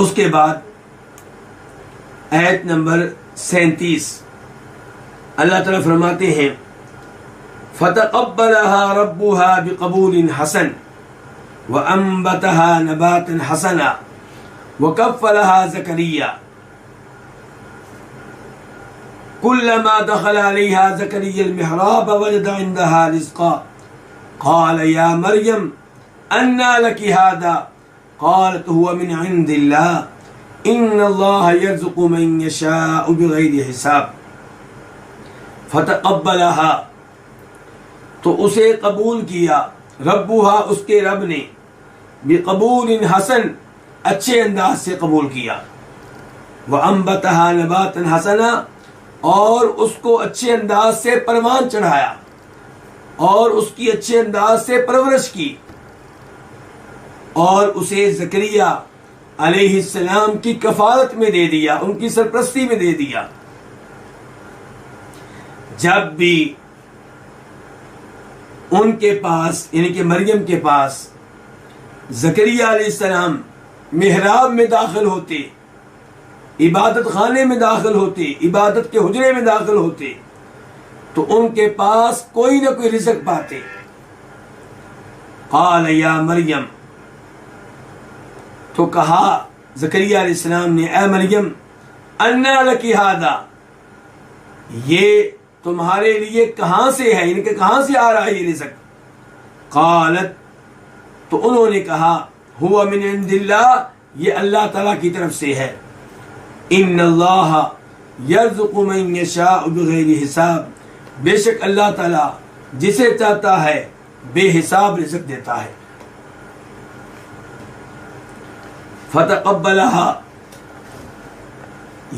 उसके बाद आयत नंबर 37 अल्लाह ताला फरमाते हैं फतक़ब्बलहा रब्बुहा बिक़बूलिन हसन व अंबतहा नबातन हसना व कफ़्फ़लहा ज़करिया कुल्लमा दख़ल अलैहा ज़करिया अल-मिहराब वजद इंदहा रिज़्क़ा क़ाल या मरियम अन्ना लकी हादा क़ालत हुवा मिन इंदिल्लाह इन्नल्लाह यर्ज़ुक़ु मन यशाअु बिग़ैरि हिसाब। फतक़ब्बलहा तो उसे कबूल किया, रब्बुहा उसके रब ने, बिक़बूलिन हसन अच्छे अंदाज से कबूल किया, व अंबतहा नबातन हसना और उसको अच्छे अंदाज से परवान चढ़ाया और उसकी अच्छे अंदाज से परवरिश की और उसे ज़करिया अलैहिस्सलाम की कफालत में दे दिया, उनकी सरपरस्ती में दे दिया। जब भी उनके पास यानी कि मरियम के पास ज़करिया अलैहिस्सलाम मिहराब में दाखिल होते, इबादत खाने में दाखिल होते, इबादत के हुजरे में दाखिल होते, तो उनके पास कोई ना कोई रिज़्क़ पाते। क़ाल या मरियम तो कहा ज़करिया अलैहिस्सलाम ने, ए मरियम अन्ना लकी हादा ये तुम्हारे लिए कहां से है, यानी कि कहां से आ रहा है ये रिज़्क़। क़ालत तो उन्होंने कहा हुवा मिन इंदिल्लाह ये अल्लाह ताला की तरफ से है। इन्नल्लाह यर्ज़ुक़ु मन यशाअु बिग़ैरि हिसाब बेशक अल्लाह ताला जिसे चाहता है बेहिसाब रिज़्क़ देता है। फतक़ब्बलहा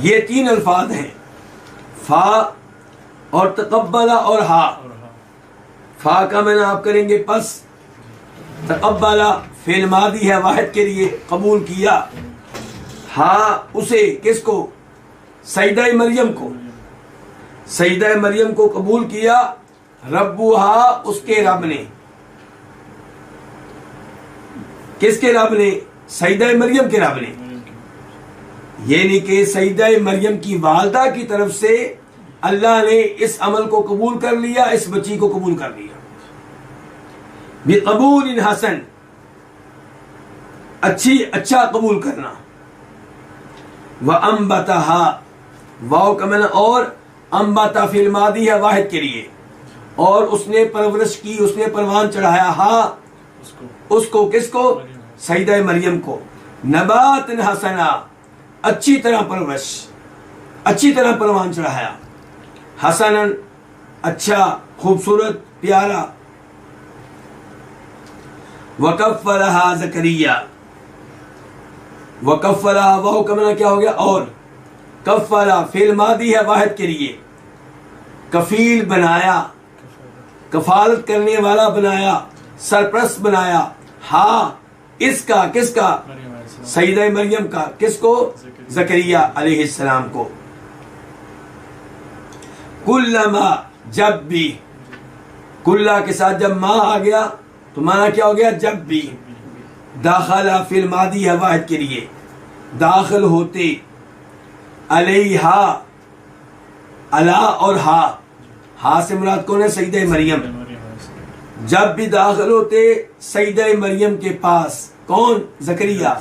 ये 3 अल्फाज हैं, फा और तक़ब्बला और हा। फा का मैंने आप करेंगे पस, तक़ब्बला फ़िल मादी है वाहिद के लिए कबूल किया, हा उसे किसको, सईदा मरियम को, सईदा मरियम को कबूल किया, रब्बुहा उसके रब ने, किसके रब ने, सईदा मरियम के रब ने, यानी कि सईदा मरियम की वालदा की तरफ से अल्लाह ने इस अमल को कबूल कर लिया, इस बच्ची को कबूल कर लिया। बिक़बूलिन हसन अच्छा कबूल करना, व अंबतहा वाव का मैंने और अंबता फिल मादी है वाहिद के लिए, और उसने परवरिश की, उसने परवान चढ़ाया, हा उसको किसको, सईदा मरियम को, नबातन हसना अच्छी तरह परवरिश, अच्छी तरह परवान चढ़ाया, हसनन अच्छा खूबसूरत प्यारा, वकफ़्फ़लहा ज़करिया वकफ़्फ़लहा वाव का माना क्या हो गया, और कफ़्फ़ला फ़िल मादी है वाहिद के लिए, कफील बनाया, कफालत करने वाला बनाया, सरप्रस्त बनाया, हा इसका किसका, सईदा मरियम का, किसको, ज़करिया अलैहिस्सलाम को। कुल्लमा जब भी, कुल्ला के साथ जब माँ आ गया तो माना क्या हो गया, जब भी, दाखला फिल मादी है वाहिद के लिए, दाखिल होते, अलैहा अला और हा से मुराद कौन है, सईदा मरियम, जब भी दाखिल होते सईदा मरियम के पास, कौन, ज़करिया,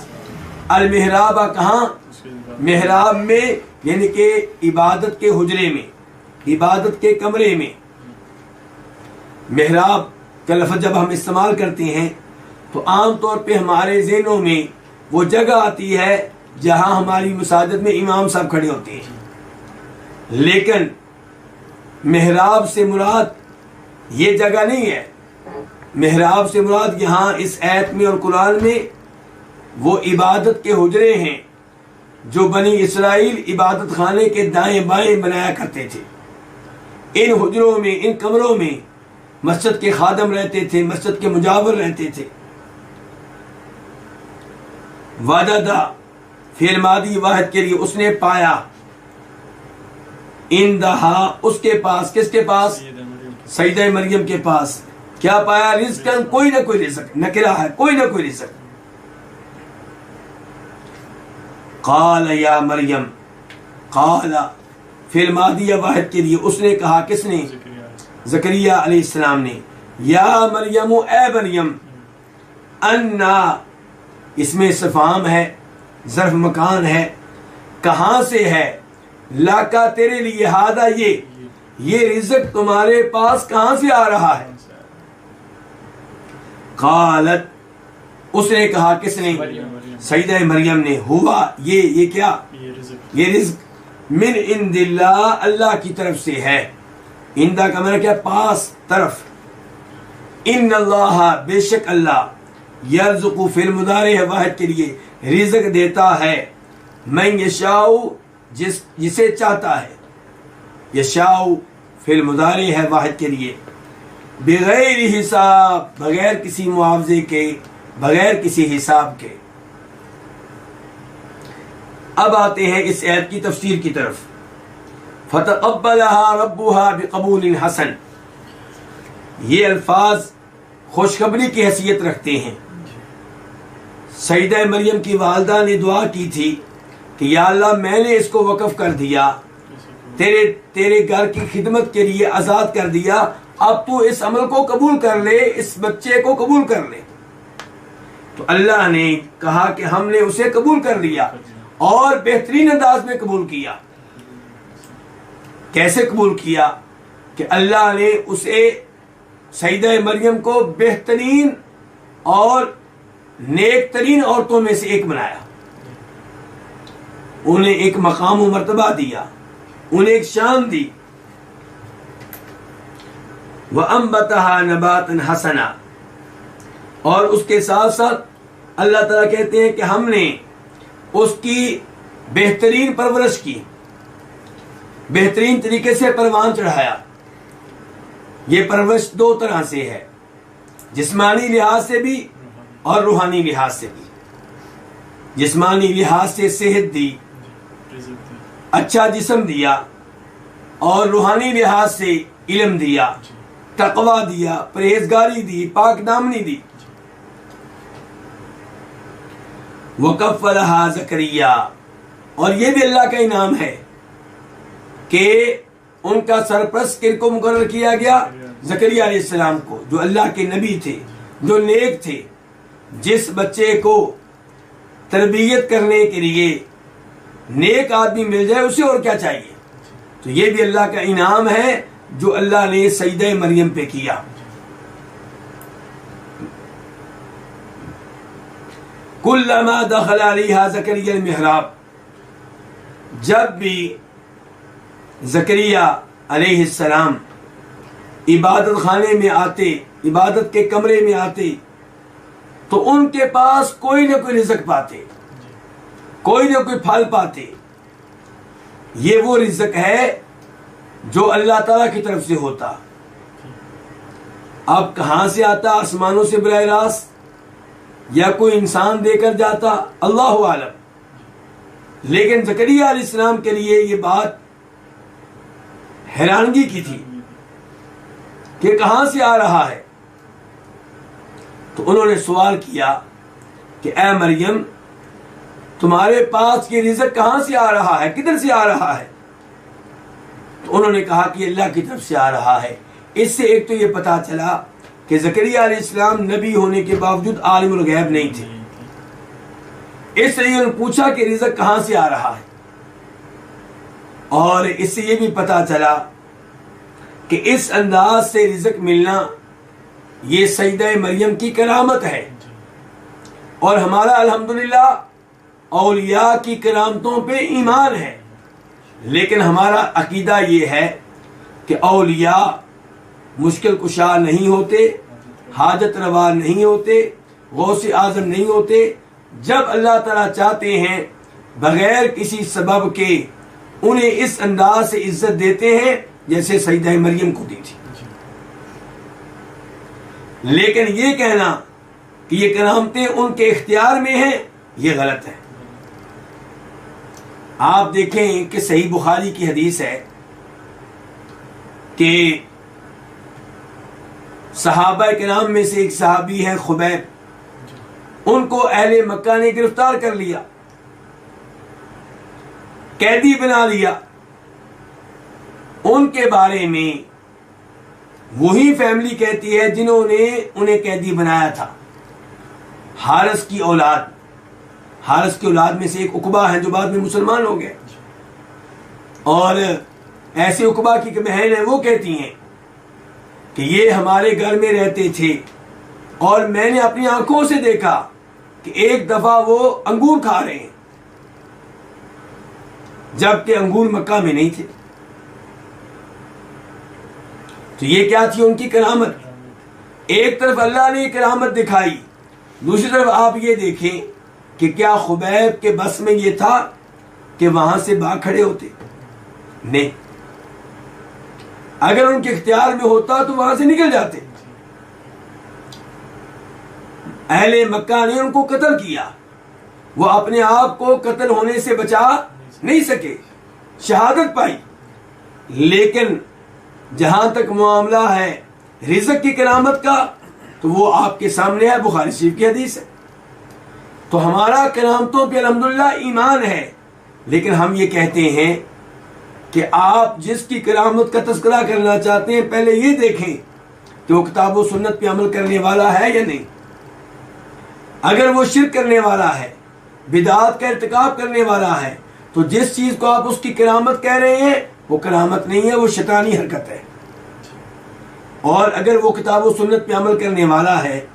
अल मिहराबा कहाँ, मिहराब में यानी कि इबादत के हुजरे में, इबादत के कमरे में। मिहराब का लफ्ज़ जब हम इस्तेमाल करते हैं तो आम तौर पे हमारे ज़हनों में वो जगह आती है जहां हमारी मसाजिद में इमाम साहब खड़े होते हैं, लेकिन मिहराब से मुराद ये जगह नहीं है। मिहराब से मुराद यहाँ इस आयत में और कुरान में वो इबादत के हुजरे हैं जो बनी इसराइल इबादत खाने के दाएं बाएं बनाया करते थे। इन हुजरों में, इन कमरों में मस्जिद के खादम रहते थे, मस्जिद के मुजावर रहते थे। वजदा फिर मादी वाहिद के लिए, उसने पाया, इंदहा उसके पास, किसके पास, सईदा मरियम के पास क्या पाया, रिज़्क़न कोई ना कोई रिज़्क़, नकिरा है, कोई ना कोई रिज़्क़। क़ाल या मरियम, क़ाल फिर मादिया वाहिद के लिए उसने कहा, किसने? ज़करिया अलैहिस्सलाम ने। या मरियम, ए मरियम, अन्ना इसमें इस्तिफ़हाम है, ज़र्फ़ मकान है, कहाँ से है? लाका तेरे लिए, हादा ये रिज़्क़ तुम्हारे पास कहाँ से आ रहा है? क़ालत उसने कहा, किसने? सईदा मरियम ने। हुआ ये क्या? ये रिज़्क़ मिन इंदिल्लाह, अल्लाह की तरफ से है। इंदा का मतलब क्या? पास, तरफ। इन्नल्लाह बेशक अल्लाह यर्ज़ुक़ु फिल मुदारे है वाहिद के लिए रिज़्क़ देता है, मन यशाउ जिसे चाहता है, यशाउ फिल मुदारे है वाहिद के लिए, बगैर हिसाब बगैर किसी मुआवजे के, बगैर किसी हिसाब के। अब आते हैं इस आयत की तफसीर की तरफ। फतक़ब्बलहा रब्बुहा बिक़बूलिन हसन, ये अल्फाज खुशखबरी की हैसियत रखते हैं। सईदा मरियम की वालदा ने दुआ की थी कि या अल्लाह मैंने इसको वक़फ़ कर दिया, तेरे घर की खिदमत के लिए आज़ाद कर दिया, अब तू इस अमल को कबूल कर ले, इस बच्चे को कबूल कर ले। तो अल्लाह ने कहा कि हमने उसे कबूल कर लिया और बेहतरीन अंदाज में कबूल किया। कैसे कबूल किया? कि अल्लाह ने उसे सईदा मरियम को बेहतरीन और नेक तरीन औरतों में से एक बनाया, उन्हें एक मकाम व मर्तबा दिया, उन्हें एक शान दी। व अम्बतहा नबातन हसना, और उसके साथ साथ अल्लाह ताला कहते हैं कि हमने उसकी बेहतरीन परवरिश की, बेहतरीन तरीके से परवान चढ़ाया। ये परवरिश दो तरह से है, जिस्मानी लिहाज से भी और रूहानी लिहाज से भी। जिस्मानी लिहाज से सेहत दी, अच्छा जिस्म दिया, और रूहानी लिहाज से इल्म दिया, तकवा दिया, परहेजगारी दी, पाक दामनी दी। वकफ़लहा ज़करिया, और ये भी अल्लाह का इनाम है कि उनका सरपरस्त किनको मुकर्रर किया गया? ज़करिया अलैहिस्सलाम को, जो अल्लाह के नबी थे, जो नेक थे। जिस बच्चे को तरबियत करने के लिए नेक आदमी मिल जाए उसे और क्या चाहिए? तो ये भी अल्लाह का इनाम है जो अल्लाह ने सईदा मरियम पे किया। कुल्लमा दखल अलैहा ज़करिया मिहराब, जब भी ज़करिया अलैहिस्सलाम इबादत खाने में आते, इबादत के कमरे में आते, तो उनके पास कोई ना कोई रिज़्क़ पाते, कोई ना कोई फल पाते। ये वो रिज़्क़ है जो अल्लाह ताला की तरफ से होता। अब कहां से आता? आसमानों से बराह रास्त, या कोई इंसान देकर जाता, अल्लाहु आलम। लेकिन ज़करिया अलैहिस्सलाम के लिए ये बात हैरानगी की थी कि कहां से आ रहा है। तो उन्होंने सवाल किया कि ए मरियम, तुम्हारे पास ये रिज़्क़ कहां से आ रहा है, किधर से आ रहा है? तो उन्होंने कहा कि अल्लाह की तरफ से आ रहा है। इससे एक तो ये पता चला कि ज़करिया अलैहिस्सलाम नबी होने के बावजूद आलिमुल गैब नहीं थे। इसलिए उन्होंने पूछा कि रिज़्क़ कहां से आ रहा है। और इससे ये भी पता चला कि इस अंदाज से रिज़्क़ मिलना ये सईदा मरियम की करामत है। और हमारा अल्हम्दुलिल्लाह औलिया की करामतों पे ईमान है, लेकिन हमारा अकीदा ये है कि औलिया मुश्किल कुशा नहीं होते, हाजत रवा नहीं होते, गौसे आज़म नहीं होते। जब अल्लाह ताला चाहते हैं बगैर किसी सबब के उन्हें इस अंदाज से इज्जत देते हैं जैसे सईदा मरियम को दी थी। लेकिन ये कहना कि ये करामतें उनके इख्तियार में हैं, ये गलत है। आप देखें कि सही बुखारी की हदीस है कि सहाबा किराम में से एक सहाबी है खुबैब, उनको अहले मक्का ने गिरफ्तार कर लिया कैदी बना लिया, उनके बारे में वही फैमिली कहती है जिन्होंने उन्हें कैदी बनाया था। हारिस की औलाद में से एक उकबा है जो बाद में मुसलमान हो गए, और ऐसे उकबा की बहन है, वो कहती हैं कि ये हमारे घर में रहते थे और मैंने अपनी आंखों से देखा कि एक दफा वो अंगूर खा रहे हैं, जबकि अंगूर मक्का में नहीं थे। तो ये क्या थी उनकी करामत। एक तरफ अल्लाह ने करामत दिखाई, दूसरी तरफ आप ये देखें कि क्या खुबैब के बस में ये था कि वहां से भाग खड़े होते? नहीं, अगर उनके इख्तियार में होता तो वहां से निकल जाते। अहले मक्का ने उनको कत्ल किया, वो अपने आप को कत्ल होने से बचा नहीं सके, शहादत पाई। लेकिन जहां तक मामला है रिज़्क़ की करामत का, तो वो आपके सामने है, बुखारी शरीफ की हदीस है। तो हमारा करामतों पे अल्हम्दुलिल्लाह ईमान है, लेकिन हम ये कहते हैं कि आप जिसकी करामत का तज़किरा करना चाहते हैं, पहले ये देखें कि वो किताब व सुन्नत पे अमल करने वाला है या नहीं। अगर वो शिर्क करने वाला है, बिदात का इर्तिकाब करने वाला है, तो जिस चीज को आप उसकी करामत कह रहे हैं वो करामत नहीं है, वो शैतानी हरकत है। और अगर वो किताब व सुन्नत पे अमल करने वाला है,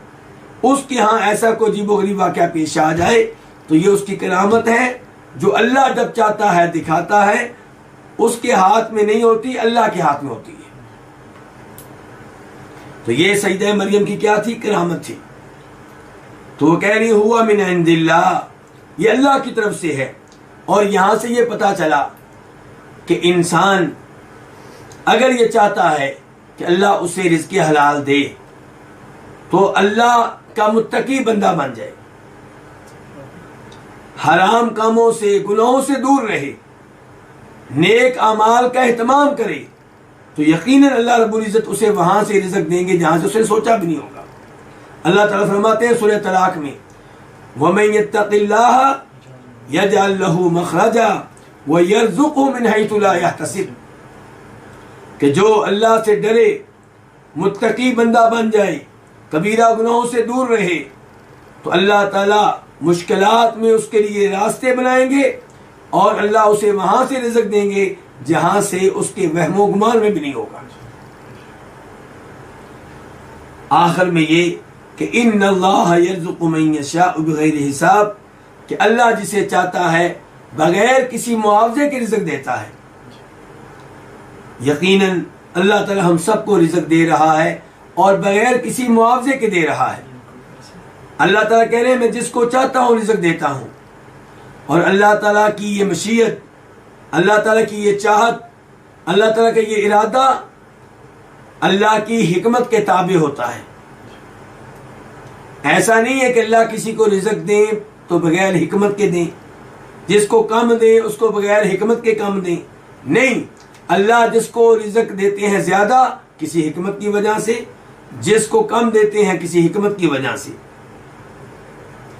उसके यहाँ ऐसा कोई अजीबोगरीब वाक़या पेश आ जाए, तो ये उसकी करामत है जो अल्लाह जब चाहता है दिखाता है, उसके हाथ में नहीं होती, अल्लाह के हाथ में होती है। तो ये सईदा मरियम की क्या थी? करामत थी। तो वो कह रही हुआ मिन इंदिल्लाह, ये अल्लाह की तरफ से है। और यहां से ये पता चला कि इंसान अगर ये चाहता है कि अल्लाह उसे रिज़्क़ हलाल दे, तो अल्लाह का मुत्तकी बंदा बन जाए, हराम कामों से, गुनाहों से दूर रहे, नेक अमाल का एहतमाम करे, तो यकीनन अल्लाह रब्बुल इज़्ज़त उसे वहां से रिज़्क़ देंगे जहां से उसे सोचा भी नहीं होगा। अल्लाह ताला फरमाते हैं सूरह तलाक में, वमन यत्तक़िल्लाह यजअल लहू मखरजा व यरज़ुक़हु मिन हैथु ला यहतसिब, कि जो अल्लाह से डरे, मुत्तकी बंदा बन जाए, कबीरा गुनाहों से दूर रहे, तो अल्लाह ताला मुश्किलात में उसके लिए रास्ते बनाएंगे और अल्लाह उसे वहां से रिज़्क़ देंगे जहां से उसके वहमो गुमान में भी नहीं होगा। आखिर में ये कि इन्नल्लाह यर्ज़ुक़ु मन यशाअ बिग़ैरि हिसाब, कि अल्लाह जिसे चाहता है बगैर किसी मुआवजे के रिज़्क़ देता है। यकीनन अल्लाह ताला हम सबको रिज़्क़ दे रहा है और बगैर किसी मुआवजे के दे रहा है। अल्लाह ताला कह रहे हैं मैं जिसको चाहता हूँ रिज़्क़ देता हूँ। और अल्लाह ताला की ये मशीयत, अल्लाह ताला की ये चाहत, अल्लाह ताला का ये इरादा अल्लाह की हिकमत के ताबे होता है। ऐसा नहीं है कि अल्लाह किसी को रिज़्क़ दें तो बगैर हिकमत के दें, जिसको कम दें उसको बगैर हिकमत के कम दें। नहीं, अल्लाह जिसको रिज़्क़ देते हैं ज्यादा किसी हिकमत की वजह से, जिसको कम देते हैं किसी हिकमत की वजह से।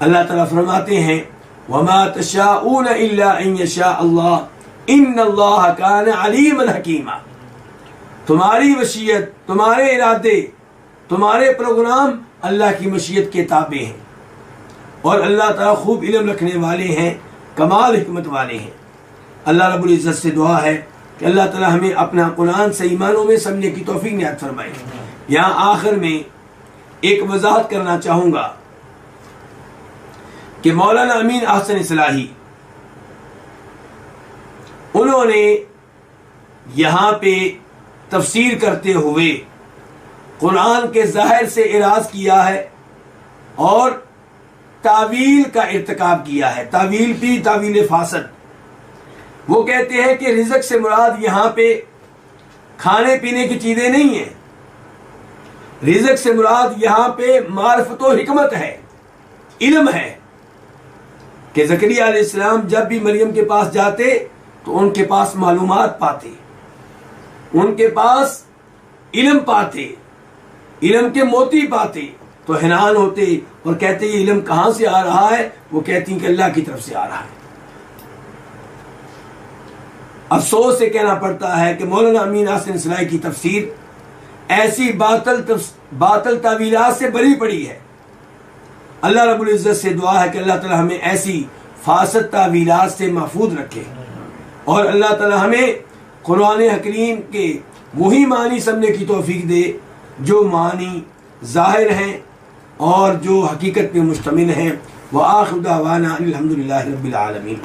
अल्लाह ताला फरमाते हैं वमा तशाऊन इल्ला अन यशा अल्लाह इन्नल्लाह कान अलीमन हकीमा। तुम्हारी वसीयत, तुम्हारे इरादे, तुम्हारे प्रोग्राम अल्लाह की मशीयत के ताबे हैं और अल्लाह ताला खूब इल्म रखने वाले हैं, कमाल हिकमत वाले हैं। अल्लाह रब्बुल इज़्ज़त से दुआ है कि अल्लाह ताला हमें अपना कुरान सही मानों में समझने की तौफीक नियात फरमाए। यहाँ आखिर में एक वजाहत करना चाहूँगा कि मौलाना अमीन अहसन इस्लाही, उन्होंने यहाँ पे तफसीर करते हुए कुरान के ज़ाहिर से इराज किया है और तावील का इर्तिकाब किया है। तावील भी तावील फासद। वो कहते हैं कि रिज़्क़ से मुराद यहाँ पे खाने पीने की चीज़ें नहीं है, रिज़्क़ से मुराद यहाँ पे मारिफत व हिकमत है, इल्म है। कि ज़करिया अलैहिस्सलाम जब भी मरियम के पास जाते तो उनके पास मालूमात पाते, उनके पास इल्म पाते, इल्म के मोती पाते, तो हैरान होते और कहते ये इल्म कहाँ से आ रहा है? वो कहती कि अल्लाह की तरफ से आ रहा है। अफसोस से कहना पड़ता है कि मौलाना अमीन हसन इसलाई की तफसीर ऐसी बातल तावीलात से बरी पड़ी है। अल्लाह रब्बुल इज़्ज़त से दुआ है कि अल्लाह ताला हमें ऐसी फासद तावीलात से महफूज रखे और अल्लाह ताला हमें कुरान हकीम के वही मानी समझने की तौफीक दे जो मानी ज़ाहिर हैं और जो हकीकत पे मुश्तमिल हैं। व आखिर दावाना अनिल हम्दुलिल्लाहि रब्बिल आलमीन।